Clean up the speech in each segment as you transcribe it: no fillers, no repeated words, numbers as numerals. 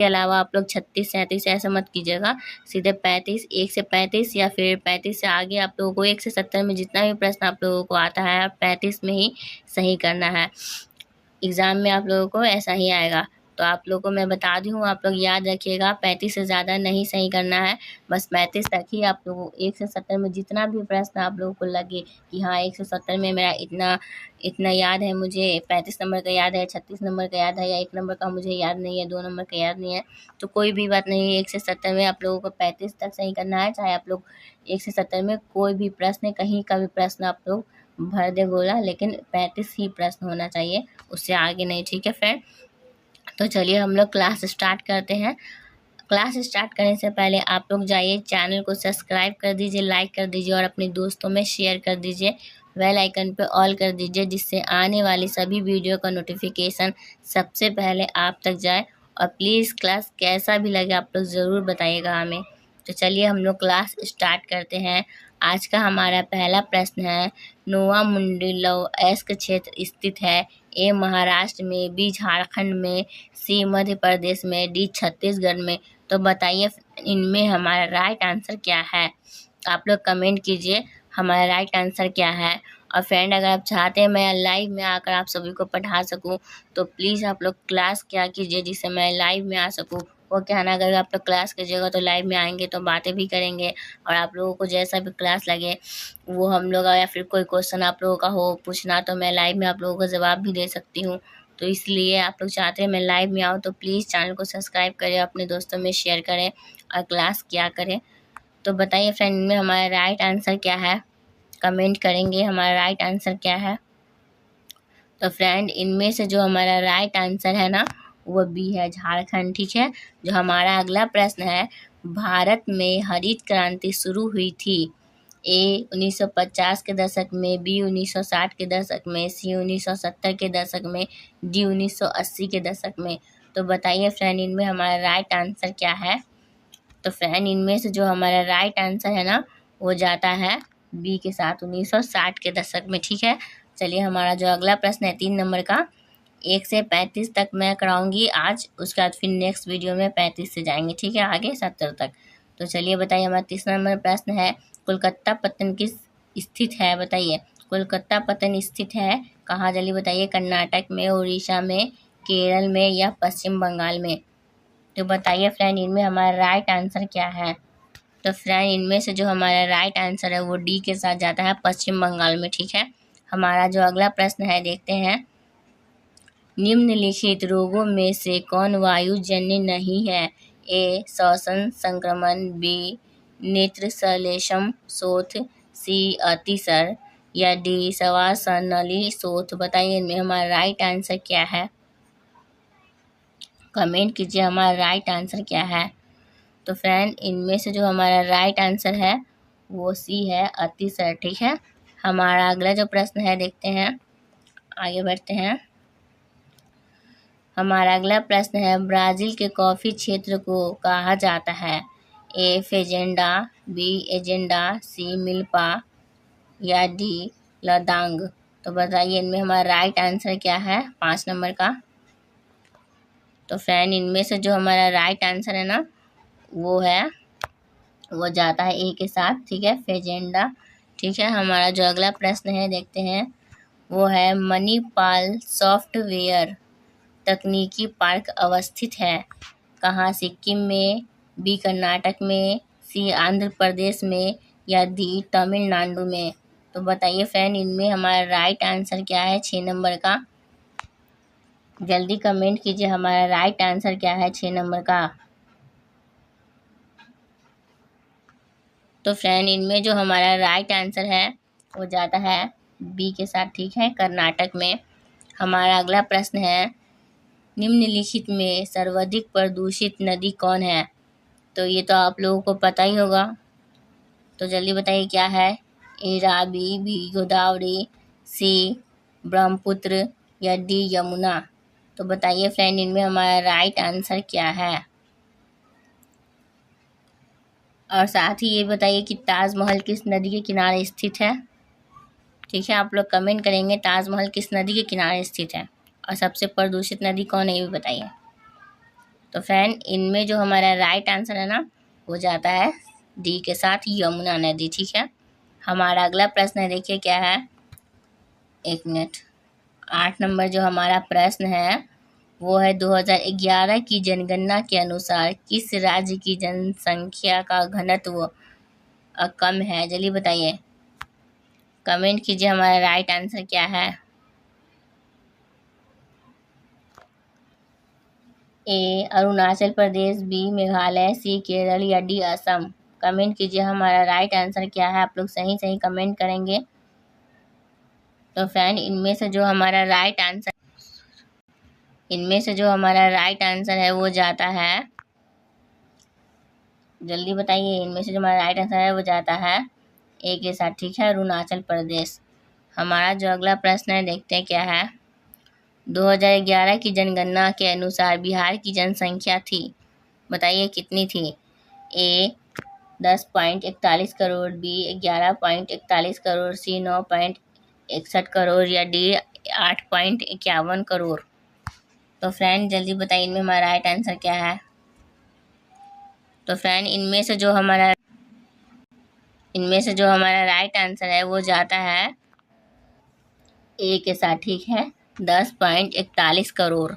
के अलावा आप लोग 36 37 ऐसा मत कीजिएगा, सीधे 35, 1 से 35 या फिर 35 से आगे आप लोगों को 1 से 70 में जितना भी प्रश्न आप लोगों को आता है 35 में ही सही करना है। एग्ज़ाम में आप लोगों को ऐसा ही आएगा। तो आप लोगों को मैं बता दी हूँ, आप लोग याद रखिएगा 35 से ज़्यादा नहीं सही करना है, बस 35 तक ही आप लोगों को 1 से 70 में जितना भी प्रश्न आप लोगों को लगे कि हाँ 1 से 70 में मेरा इतना याद है, मुझे 35 नंबर का याद है, 36 नंबर का याद है, या 1 नंबर का मुझे याद नहीं है, 2 नंबर का याद नहीं है, तो कोई भी बात नहीं। 1 से 70 में आप लोगों को 35 तक सही करना है, चाहे आप लोग 1 से 70 में कोई भी प्रश्न, कहीं का भी प्रश्न आप लोग भर दे गोला, लेकिन 35 ही प्रश्न होना चाहिए, उससे आगे नहीं। ठीक है फ्रेंड, तो चलिए हम लोग क्लास स्टार्ट करते हैं। क्लास स्टार्ट करने से पहले आप लोग जाइए चैनल को सब्सक्राइब कर दीजिए, लाइक कर दीजिए और अपने दोस्तों में शेयर कर दीजिए, बेल आइकन पे ऑल कर दीजिए, जिससे आने वाली सभी वीडियो का नोटिफिकेशन सबसे पहले आप तक जाए। और प्लीज़ क्लास कैसा भी लगे आप लोग ज़रूर बताइएगा हमें। तो चलिए हम लोग क्लास स्टार्ट करते हैं। आज का हमारा पहला प्रश्न है, नोवा मुंडी लौ अयस्क क्षेत्र स्थित है? ए महाराष्ट्र में, बी झारखंड में, सी मध्य प्रदेश में, डी छत्तीसगढ़ में। तो बताइए इनमें हमारा राइट आंसर क्या है। आप लोग कमेंट कीजिए हमारा राइट आंसर क्या है। और फ्रेंड अगर आप चाहते हैं मैं लाइव में आकर आप सभी को पढ़ा सकूं, तो प्लीज़ आप लोग क्लास क्या कीजिए जिससे मैं लाइव में आ सकूं। वो क्या है ना, अगर आप लोग क्लास कीजिएगा तो लाइव में आएंगे तो बातें भी करेंगे, और आप लोगों को जैसा भी क्लास लगे वो हम लोग, या फिर कोई क्वेश्चन आप लोगों का हो पूछना, तो मैं लाइव में आप लोगों को जवाब भी दे सकती हूँ। तो इसलिए आप लोग चाहते हैं मैं लाइव में आऊँ, तो प्लीज़ चैनल को सब्सक्राइब करें, अपने दोस्तों में शेयर करें और क्लास क्या करें। तो बताइए फ्रेंड इनमें हमारा राइट आंसर क्या है, कमेंट करेंगे हमारा राइट आंसर क्या है। तो फ्रेंड इनमें से जो हमारा राइट आंसर है ना, वो बी है, झारखंड। ठीक है, जो हमारा अगला प्रश्न है, भारत में हरित क्रांति शुरू हुई थी? ए 1950 के दशक में, बी 1960 के दशक में, सी 1970 के दशक में, डी 1980 के दशक में। तो बताइए फ्रेंड इनमें हमारा राइट आंसर क्या है। तो फ्रेंड इनमें से जो हमारा राइट आंसर है ना, वो जाता है बी के साथ, 1960 के दशक में। ठीक है, चलिए हमारा जो अगला प्रश्न है 3 नंबर का, 1 से 35 तक मैं कराऊंगी आज, उसके बाद फिर नेक्स्ट वीडियो में 35 से जाएंगे, ठीक है, आगे 70 तक। तो चलिए बताइए हमारा तीसरा नंबर प्रश्न है, कोलकाता पत्तन किस स्थित है? बताइए कोलकाता पत्तन स्थित है कहाँ? जल्दी बताइए, कर्नाटक में, उड़ीसा में, केरल में या पश्चिम बंगाल में। तो बताइए फ्रेंड इनमें हमारा राइट आंसर क्या है। तो फ्रेंड इनमें से जो हमारा राइट आंसर है वो डी के साथ जाता है, पश्चिम बंगाल में। ठीक है, हमारा जो अगला प्रश्न है देखते हैं, निम्नलिखित रोगों में से कौन वायुजन्य नहीं है? ए श्वसन संक्रमण, बी नेत्र श्लेष्म शोथ, सी अतिसार या डी श्वासनली शोथ। बताइए इनमें हमारा राइट आंसर क्या है, कमेंट कीजिए हमारा राइट आंसर क्या है। तो फ्रेंड इनमें से जो हमारा राइट आंसर है वो सी है, अतिसार। ठीक है, हमारा अगला जो प्रश्न है देखते हैं, आगे बढ़ते हैं। हमारा अगला प्रश्न है, ब्राज़ील के कॉफ़ी क्षेत्र को कहा जाता है? ए फेजेंडा, बी एजेंडा, सी मिल्पा या डी लदांग। तो बताइए इनमें हमारा राइट आंसर क्या है, 5 नंबर का। तो फ्रेंड इनमें से जो हमारा राइट आंसर है ना, वो जाता है ए के साथ। ठीक है, फेजेंडा। ठीक है, हमारा जो अगला प्रश्न है देखते हैं, वो है, मणिपाल सॉफ्टवेयर तकनीकी पार्क अवस्थित है कहाँ? सिक्किम में, बी कर्नाटक में, सी आंध्र प्रदेश में या डी तमिलनाडु में। तो बताइए फ्रेंड इनमें हमारा राइट आंसर क्या है, 6 नंबर का। जल्दी कमेंट कीजिए हमारा राइट आंसर क्या है 6 नंबर का। तो फ्रेंड इनमें जो हमारा राइट आंसर है वो जाता है बी के साथ। ठीक है, कर्नाटक में। हमारा अगला प्रश्न है, निम्नलिखित में सर्वाधिक प्रदूषित नदी कौन है? तो ये तो आप लोगों को पता ही होगा, तो जल्दी बताइए क्या है। ए रावी, बी गोदावरी, सी ब्रह्मपुत्र या डी यमुना। तो बताइए फ्रेंड इनमें हमारा राइट आंसर क्या है। और साथ ही ये बताइए कि ताजमहल किस नदी के किनारे स्थित है। ठीक है, आप लोग कमेंट करेंगे ताजमहल किस नदी के किनारे स्थित है, और सबसे प्रदूषित नदी कौन है ये भी बताइए। तो फ्रेंड इनमें जो हमारा राइट आंसर है ना वो जाता है डी के साथ यमुना नदी। ठीक है, हमारा अगला प्रश्न है, देखिए क्या है, एक मिनट। 8 नंबर जो हमारा प्रश्न है वो है 2011 की जनगणना के अनुसार किस राज्य की जनसंख्या का घनत्व कम है, जल्दी बताइए, कमेंट कीजिए हमारा राइट आंसर क्या है। ए अरुणाचल प्रदेश, बी मेघालय, सी केरल या डी असम। कमेंट कीजिए हमारा राइट आंसर क्या है, आप लोग सही सही कमेंट करेंगे। तो फ्रेंड इनमें से जो हमारा राइट आंसर है वो जाता है, जल्दी बताइए, इनमें से जो हमारा राइट आंसर है वो जाता है ए के साथ। ठीक है, अरुणाचल प्रदेश। हमारा जो अगला प्रश्न है देखते हैं क्या है। 2011 की जनगणना के अनुसार बिहार की जनसंख्या थी, बताइए कितनी थी। ए 10.41 करोड़, बी 11.41 करोड़, सी 9.61 करोड़ या डी 8.51 करोड़। तो फ्रेंड जल्दी बताइए इनमें हमारा राइट आंसर क्या है। तो फ्रेंड इनमें से जो हमारा राइट आंसर है वो जाता है ए के साथ। ठीक है, 10.41 करोड़।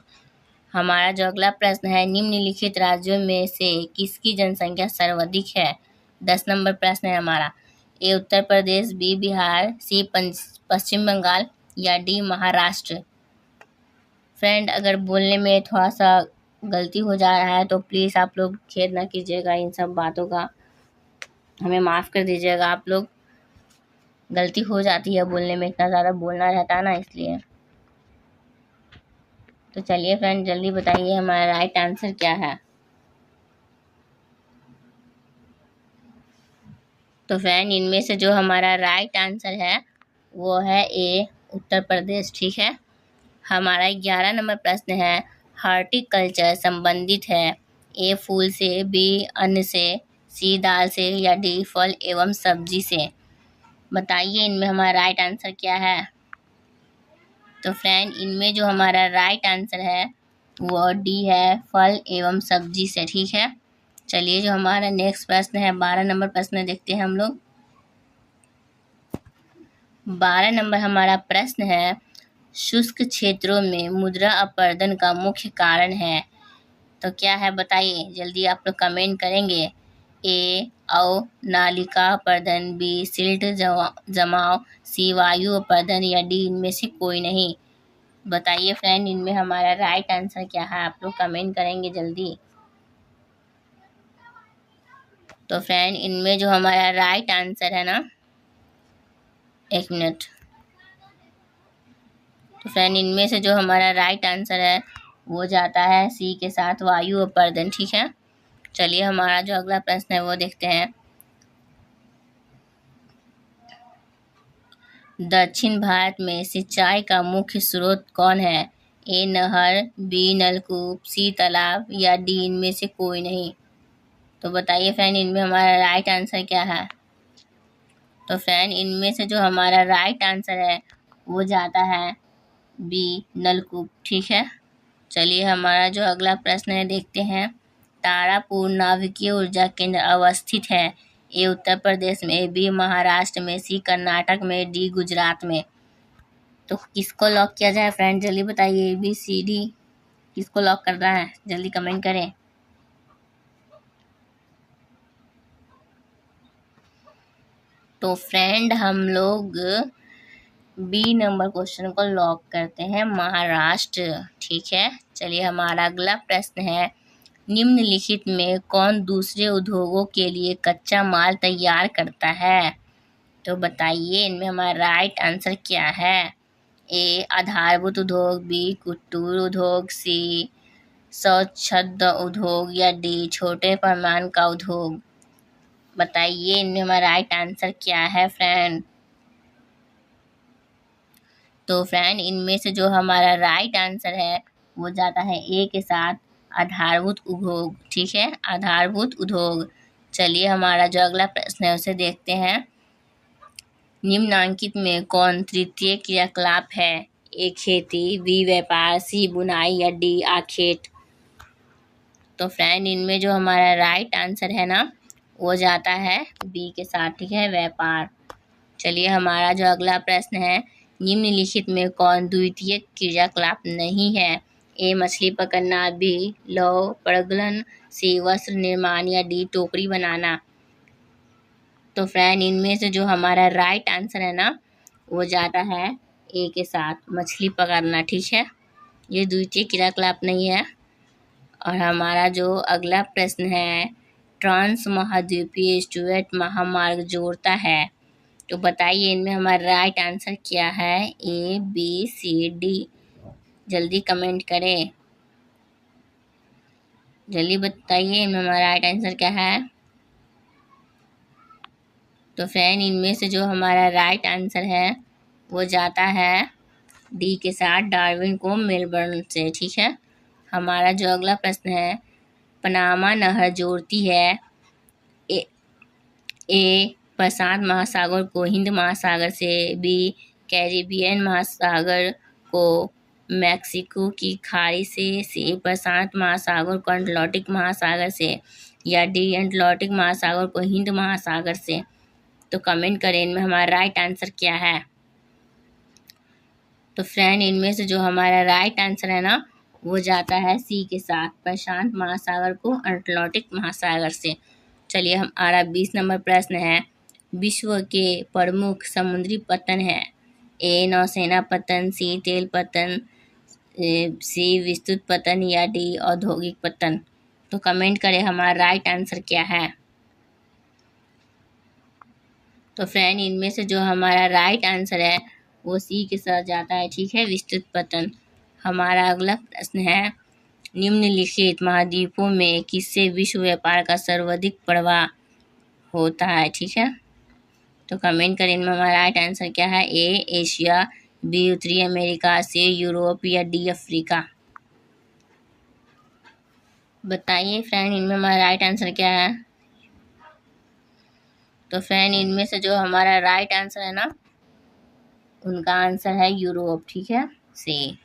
हमारा जो अगला प्रश्न है, निम्नलिखित राज्यों में से किसकी जनसंख्या सर्वाधिक है। 10 नंबर प्रश्न है हमारा। ए उत्तर प्रदेश, बी बिहार, सी पश्चिम बंगाल या डी महाराष्ट्र। फ्रेंड अगर बोलने में थोड़ा सा गलती हो जा रहा है तो प्लीज़ आप लोग खेद ना कीजिएगा, इन सब बातों का हमें माफ़ कर दीजिएगा। आप लोग गलती हो जाती है बोलने में, इतना ज़्यादा बोलना रहता है ना, इसलिए। तो चलिए फ्रेंड जल्दी बताइए हमारा राइट आंसर क्या है। तो फ्रेंड इनमें से जो हमारा राइट आंसर है वो है ए उत्तर प्रदेश। ठीक है, हमारा 11 नंबर प्रश्न है, हॉर्टिकल्चर संबंधित है। ए फूल से, बी अन्न से, सी दाल से या डी फल एवं सब्जी से। बताइए इनमें हमारा राइट आंसर क्या है। तो फ्रेंड इनमें जो हमारा राइट आंसर है वो डी है, फल एवं सब्जी से। ठीक है, चलिए जो हमारा नेक्स्ट प्रश्न है 12 नंबर प्रश्न देखते हैं हम लोग। 12 नंबर हमारा प्रश्न है, शुष्क क्षेत्रों में मुद्रा अपरदन का मुख्य कारण है। तो क्या है बताइए, जल्दी आप लोग कमेंट करेंगे। ए अवनालिका अपरदन, बी सिल्ट जमाव, सी वायु अपरदन या डी इनमें से कोई नहीं। बताइए फ्रेंड इनमें हमारा राइट आंसर क्या है, आप लोग कमेंट करेंगे जल्दी। तो फ्रेंड इनमें जो हमारा राइट आंसर है ना, एक मिनट। तो फ्रेंड इनमें से जो हमारा राइट आंसर है वो जाता है सी के साथ, वायु अपरदन। ठीक है, चलिए हमारा जो अगला प्रश्न है वो देखते हैं। दक्षिण भारत में सिंचाई का मुख्य स्रोत कौन है। ए नहर, बी नलकूप, सी तालाब या डी इनमें से कोई नहीं। तो बताइए फ्रेंड इनमें हमारा राइट आंसर क्या है। तो फ्रेंड इनमें से जो हमारा राइट आंसर है वो जाता है बी नलकूप। ठीक है, चलिए हमारा जो अगला प्रश्न है देखते हैं। तारापुर नाभिकीय ऊर्जा केंद्र अवस्थित है। ए उत्तर प्रदेश में, बी महाराष्ट्र में, सी कर्नाटक में, डी गुजरात में। तो किसको लॉक किया जाए फ्रेंड, जल्दी बताइए, ए बी सी डी किसको लॉक करना है, जल्दी कमेंट करें। तो फ्रेंड हम लोग बी नंबर क्वेश्चन को लॉक करते हैं, महाराष्ट्र। ठीक है, चलिए हमारा अगला प्रश्न है, निम्नलिखित में कौन दूसरे उद्योगों के लिए कच्चा माल तैयार करता है। तो बताइए इनमें हमारा राइट आंसर क्या है। ए आधारभूत उद्योग, बी कुटीर उद्योग, सी स्वच्छंद उद्योग या डी छोटे पैमाने का उद्योग। बताइए इनमें हमारा राइट आंसर क्या है फ्रेंड। तो फ्रेंड इनमें से जो हमारा राइट आंसर है वो जाता है ए के साथ, आधारभूत उद्योग। ठीक है, आधारभूत उद्योग। चलिए हमारा जो अगला प्रश्न है उसे देखते हैं। निम्नांकित में कौन तृतीय क्रियाकलाप है। ए खेती, बी व्यापार, सी बुनाई या डी आखेट। तो फ्रेंड इनमें जो हमारा राइट आंसर है ना वो जाता है बी के साथ, ठीक है, व्यापार। चलिए हमारा जो अगला प्रश्न है, निम्नलिखित में कौन द्वितीय क्रियाकलाप नहीं है? ए मछली पकड़ना, बी लौह प्रगलन, सी वस्त्र निर्माण या डी टोकरी बनाना। तो फ्रेंड इनमें से जो हमारा राइट आंसर है ना वो जाता है ए के साथ, मछली पकड़ना, ठीक है, ये द्वितीय क्रियाकलाप नहीं है। और हमारा जो अगला प्रश्न है, ट्रांस महाद्वीपीय स्टुअर्ट महामार्ग जोड़ता है, तो बताइए इनमें हमारा राइट आंसर क्या है? A B C D. जल्दी कमेंट करें, जल्दी बताइए इनमें हमारा राइट आंसर क्या है। तो फ्रेंड इनमें से जो हमारा राइट आंसर है वो जाता है डी के साथ, डार्विन को मेलबर्न से, ठीक है। हमारा जो अगला प्रश्न है, पनामा नहर जोड़ती है ए प्रशांत महासागर को हिंद महासागर से, बी कैरिबियन महासागर को मैक्सिको की खाड़ी से, सी प्रशांत महासागर को अटलांटिक महासागर से या डी अटलांटिक महासागर को हिंद महासागर से। तो कमेंट करें इनमें हमारा राइट आंसर क्या है। तो फ्रेंड इनमें से जो हमारा राइट आंसर है ना वो जाता है सी के साथ, प्रशांत महासागर को अटलांटिक महासागर से। चलिए हमारा 20 नंबर प्रश्न है, विश्व के प्रमुख समुद्री पतन है, ए नौसेना पतन, सी तेल पतन, सी विद्युत पतन या डी औद्योगिक पतन। तो कमेंट करें हमारा राइट आंसर क्या है। तो फ्रेंड इनमें से जो हमारा राइट आंसर है वो सी के साथ जाता है, ठीक है, विद्युत पतन। हमारा अगला प्रश्न है, निम्नलिखित महाद्वीपों में किससे विश्व व्यापार का सर्वाधिक प्रवाह होता है, ठीक है। तो कमेंट करें इनमें हमारा राइट आंसर क्या है। ए एशिया, बी उत्तरी अमेरिका, सी यूरोप या डी अफ्रीका। बताइए फ्रेंड इनमें हमारा राइट आंसर क्या है। तो फ्रेंड इनमें से जो हमारा राइट आंसर है ना उनका आंसर है यूरोप, ठीक है, सी।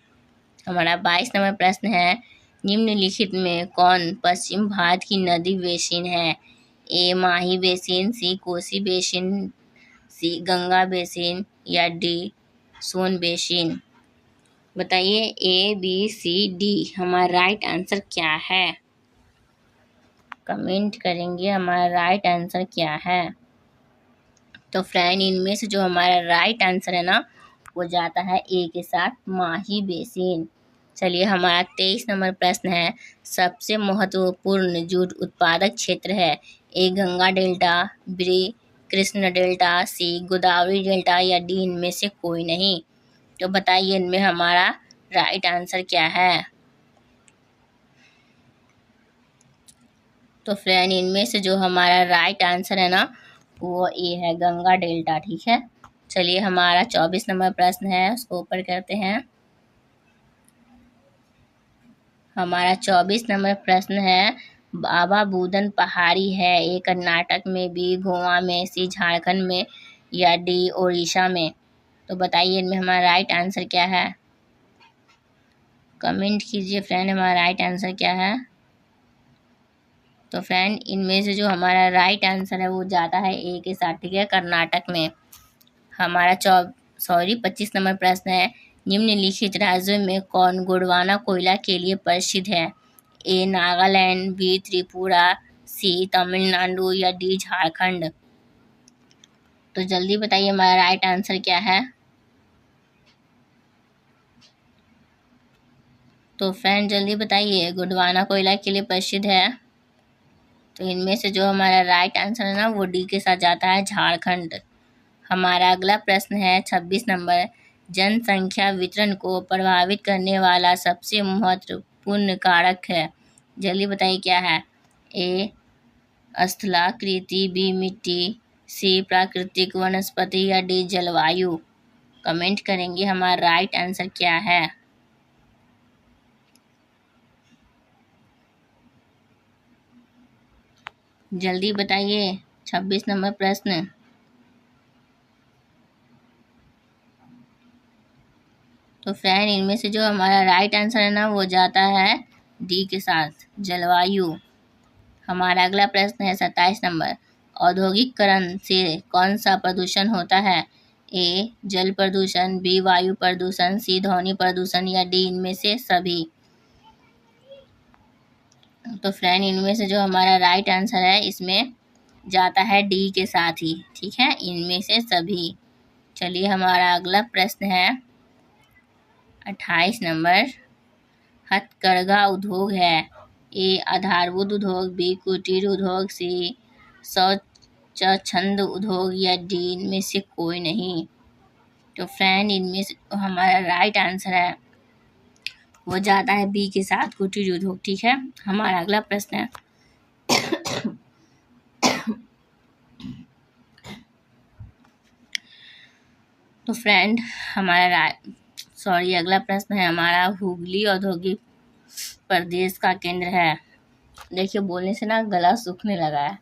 हमारा 22 नंबर प्रश्न है, निम्नलिखित में कौन पश्चिम भारत की नदी बेसिन है? ए माही बेसिन, सी कोसी बेसिन, सी गंगा बेसिन या डी सोन बेसिन। बताइए ए बी सी डी हमारा राइट आंसर क्या है। कमेंट करेंगे हमारा राइट आंसर क्या है। तो फ्रेंड इनमें से जो हमारा राइट आंसर है ना वो जाता है ए के साथ, माही बेसिन। चलिए हमारा 23 नंबर प्रश्न है, सबसे महत्वपूर्ण जूट उत्पादक क्षेत्र है, A Ganga delta, B Krishna delta, C Godavari delta या डी इनमें से कोई नहीं। तो बताइए इनमें हमारा राइट आंसर क्या है। तो फ्रेंड इनमें से जो हमारा राइट आंसर है ना वो ए है, गंगा डेल्टा, ठीक है। चलिए हमारा 24 नंबर प्रश्न है उसको ऊपर करते हैं। हमारा 24 नंबर प्रश्न है, बाबा बूदन पहाड़ी है, ए कर्नाटक में, बी गोवा में, सी झारखंड में या डी उड़ीसा में। तो बताइए इनमें हमारा राइट आंसर क्या है। कमेंट कीजिए फ्रेंड हमारा राइट आंसर क्या है। तो फ्रेंड इनमें से जो हमारा राइट आंसर है वो जाता है ए के साथ, ठीक है, कर्नाटक में। हमारा 25 नंबर प्रश्न है, निम्नलिखित राज्यों में कौन गोंडवाना कोयला के लिए प्रसिद्ध है? ए नागालैंड, बी त्रिपुरा, सी तमिलनाडु या डी झारखंड। तो जल्दी बताइए हमारा राइट आंसर क्या है। तो फ्रेंड जल्दी बताइए, गोंडवाना कोयला के लिए प्रसिद्ध है। तो इनमें से जो हमारा राइट आंसर है ना वो डी के साथ जाता है, झारखंड। हमारा अगला प्रश्न है 26 नंबर, जनसंख्या वितरण को प्रभावित करने वाला सबसे महत्वपूर्ण कारक है। जल्दी बताइए क्या है। ए स्थलाकृति, बी मिट्टी, सी प्राकृतिक वनस्पति या डी जलवायु। कमेंट करेंगे हमारा राइट आंसर क्या है। जल्दी बताइए 26 नंबर प्रश्न। तो फ्रेंड इनमें से जो हमारा राइट आंसर है ना वो जाता है डी के साथ जलवायु। हमारा अगला प्रश्न है 27 नंबर, औद्योगिकरण से कौन सा प्रदूषण होता है? ए जल प्रदूषण, बी वायु प्रदूषण, सी ध्वनि प्रदूषण या डी इनमें से सभी। तो फ्रेंड इनमें से जो हमारा राइट आंसर है इसमें जाता है डी के साथ ही, ठीक है, इनमें से सभी। चलिए हमारा अगला प्रश्न है 28 नंबर, हथकरघा उद्योग है? ए आधारभूत उद्योग, बी कुटीर उद्योग, सी स्वच्छंद उद्योग या डी इनमें से कोई नहीं। तो फ्रेंड इनमें से हमारा राइट आंसर है वो जाता है बी के साथ, कुटीर उद्योग, ठीक है। हमारा अगला प्रश्न है तो फ्रेंड हमारा अगला प्रश्न है हमारा, हुगली औद्योगिक प्रदेश का केंद्र है? देखिए बोलने से ना गला सूखने लगा है।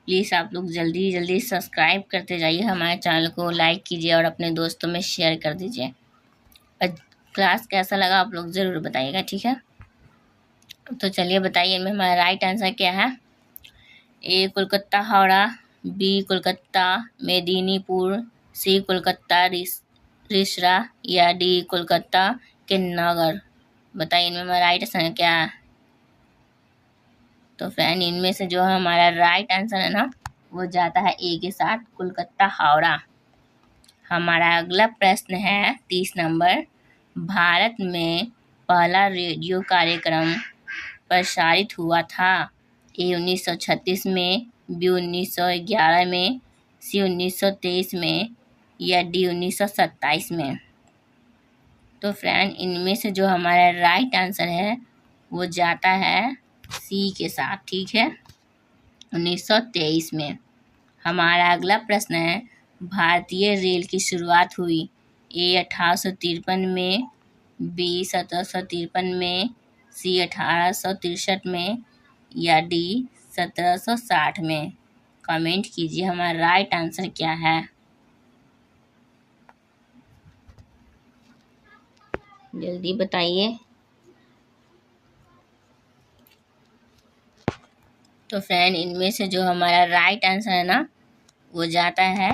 प्लीज़ आप लोग जल्दी जल्दी सब्सक्राइब करते जाइए हमारे चैनल को, लाइक कीजिए और अपने दोस्तों में शेयर कर दीजिए। और क्लास कैसा लगा आप लोग ज़रूर बताइएगा, ठीक है। तो चलिए बताइए इनमें हमारा राइट आंसर क्या है? ए कोलकाता हावड़ा, बी कोलकाता मेदिनीपुर, सी कोलकाता रिसरा या डी कोलकाता के नगर। बताइए इनमें हमारा राइट आंसर क्या है? तो फ्रेंड इनमें से जो हमारा राइट आंसर है ना वो जाता है ए के साथ, कोलकाता हावड़ा। हमारा अगला प्रश्न है 30 नंबर, भारत में पहला रेडियो कार्यक्रम प्रसारित हुआ था? ए 1936 में, बी 1911 में, सी 1923 में या डी 1927 में। तो फ्रेंड इनमें से जो हमारा राइट आंसर है वो जाता है सी के साथ, ठीक है, 1923 में। हमारा अगला प्रश्न है, भारतीय रेल की शुरुआत हुई? ए 1853 में, बी 1753 में, सी 1863 में या डी 1760 में। कमेंट कीजिए हमारा राइट आंसर क्या है। जल्दी बताइए। तो फ्रेंड इनमें से जो हमारा राइट आंसर है ना वो जाता है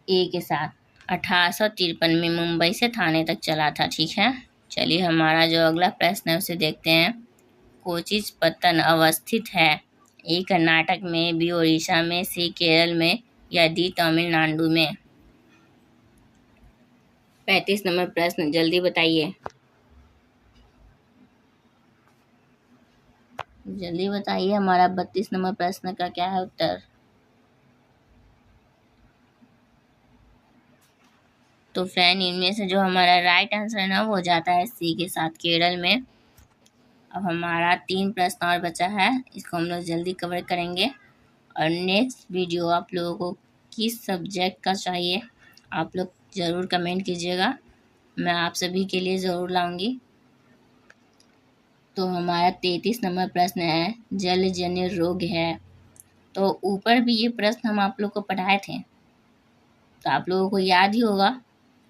ए के साथ, 1853 में मुंबई से थाने तक चला था, ठीक है। चलिए हमारा जो अगला प्रश्न है उसे देखते हैं। कोचीपत्तन अवस्थित है? ए कर्नाटक में, बी उड़ीसा में, सी केरल में या डी तमिलनाडु में। 35 नंबर प्रश्न, जल्दी बताइए, जल्दी बताइए हमारा 32 नंबर प्रश्न का क्या है उत्तर। तो फ्रेंड इनमें से जो हमारा राइट आंसर है ना वो जाता है सी के साथ, केरल में। अब हमारा 3 प्रश्न और बचा है, इसको हम लोग जल्दी कवर करेंगे। और नेक्स्ट वीडियो आप लोगों को किस सब्जेक्ट का चाहिए आप लोग ज़रूर कमेंट कीजिएगा, मैं आप सभी के लिए ज़रूर लाऊंगी। तो हमारा 33 नंबर प्रश्न है, जलजन्य रोग है? तो ऊपर भी ये प्रश्न हम आप लोग को पढ़ाए थे तो आप लोगों को याद ही होगा।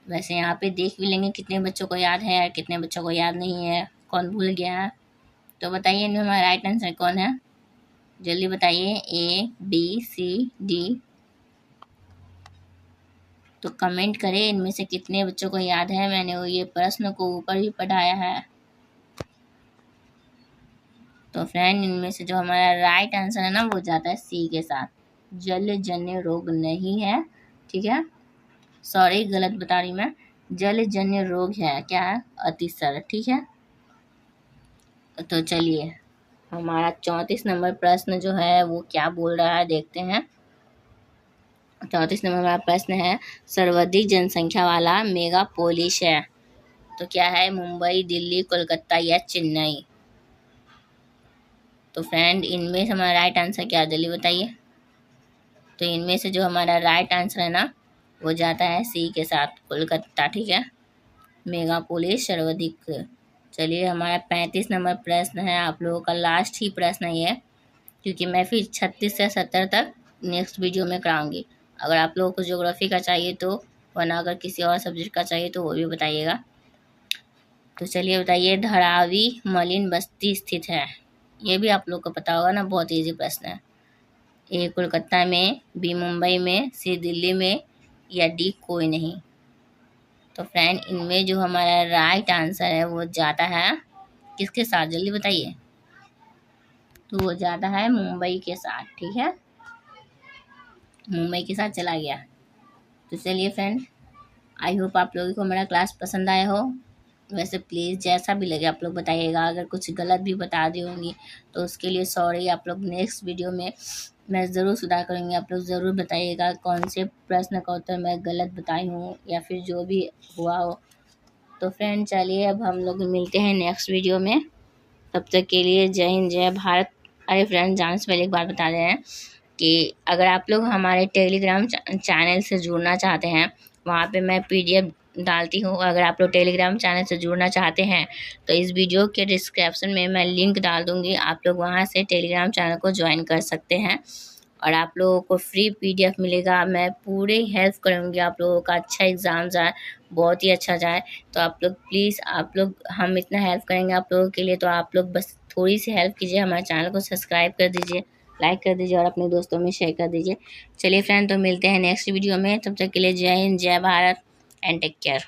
वैसे यहाँ पे देख भी लेंगे कितने बच्चों को याद है और कितने बच्चों को याद नहीं है, कौन भूल गया है। तो बताइए इनमें हमारा राइट आंसर कौन है, जल्दी बताइए, ए बी सी डी। तो कमेंट करें इनमें से कितने बच्चों को याद है, मैंने वो ये प्रश्न को ऊपर ही पढ़ाया है। तो फ्रेंड इनमें से जो हमारा राइट आंसर है ना वो जाता है सी के साथ, जलजन्य रोग नहीं है, ठीक है, सॉरी गलत बता रही मैं, जलजन्य रोग है क्या है, अतिसार, ठीक है। तो चलिए हमारा 34 नंबर प्रश्न जो है वो क्या बोल रहा है देखते हैं। 34 नंबर हमारा प्रश्न है, सर्वाधिक जनसंख्या वाला मेगा पोलिस है? तो क्या है, मुंबई, दिल्ली, कोलकाता या चेन्नई। तो फ्रेंड इनमें से हमारा राइट आंसर क्या है, जल्दी बताइए। तो इनमें से जो हमारा राइट आंसर है ना वो जाता है सी के साथ, कोलकाता, ठीक है, मेगा पोलिस सर्वाधिक। चलिए हमारा 35 नंबर प्रश्न है, आप लोगों का लास्ट ही प्रश्न है ये, क्योंकि मैं फिर 36 से 70 तक नेक्स्ट वीडियो में कराऊंगी। अगर आप लोगों को ज्योग्राफी का चाहिए तो, वरना अगर किसी और सब्जेक्ट का चाहिए तो वो भी बताइएगा। तो चलिए बताइए, धारावी मलिन बस्ती स्थित है। ये भी आप लोग को पता होगा ना, बहुत इजी प्रश्न है। ए कोलकाता में, बी मुंबई में, सी दिल्ली में, या डी कोई नहीं। तो फ्रेंड, इनमें जो हमारा राइट आंसर है वो जाता है किसके साथ, जल्दी बताइए। तो वो जाता है मुंबई के साथ, ठीक है, मुंबई के साथ चला गया। तो चलिए फ्रेंड, आई होप आप लोगों को मेरा क्लास पसंद आया हो। वैसे प्लीज़ जैसा भी लगे आप लोग बताइएगा, अगर कुछ गलत भी बता दी होंगी तो उसके लिए सॉरी। आप लोग नेक्स्ट वीडियो में मैं ज़रूर सुधार करूँगी। आप लोग ज़रूर बताइएगा कौन से प्रश्न का उत्तर मैं गलत बताई हूँ या फिर जो भी हुआ हो। तो फ्रेंड चलिए, अब हम लोग मिलते हैं नेक्स्ट वीडियो में। तब तक के लिए जय हिंद, जय भारत। अरे फ्रेंड, जाने से पहले एक बात बता रहे हैं कि अगर आप लोग हमारे टेलीग्राम चैनल से जुड़ना चाहते हैं, वहाँ पे मैं PDF डालती हूँ। अगर आप लोग टेलीग्राम चैनल से जुड़ना चाहते हैं तो इस वीडियो के डिस्क्रिप्शन में मैं लिंक डाल दूँगी, आप लोग वहाँ से टेलीग्राम चैनल को ज्वाइन कर सकते हैं और आप लोगों को फ्री PDF मिलेगा। मैं पूरी हेल्प करूँगी आप लोगों का अच्छा एग्ज़ाम जाए, बहुत ही अच्छा जाए। तो आप लोग प्लीज़, आप लोग, हम इतना हेल्प करेंगे आप लोगों के लिए, तो आप लोग बस थोड़ी सी हेल्प कीजिए, हमारे चैनल को सब्सक्राइब कर दीजिए, लाइक कर दीजिए और अपने दोस्तों में शेयर कर दीजिए। चलिए फ्रेंड, तो मिलते हैं नेक्स्ट वीडियो में। तब तक के लिए जय हिंद, जय भारत एंड टेक केयर।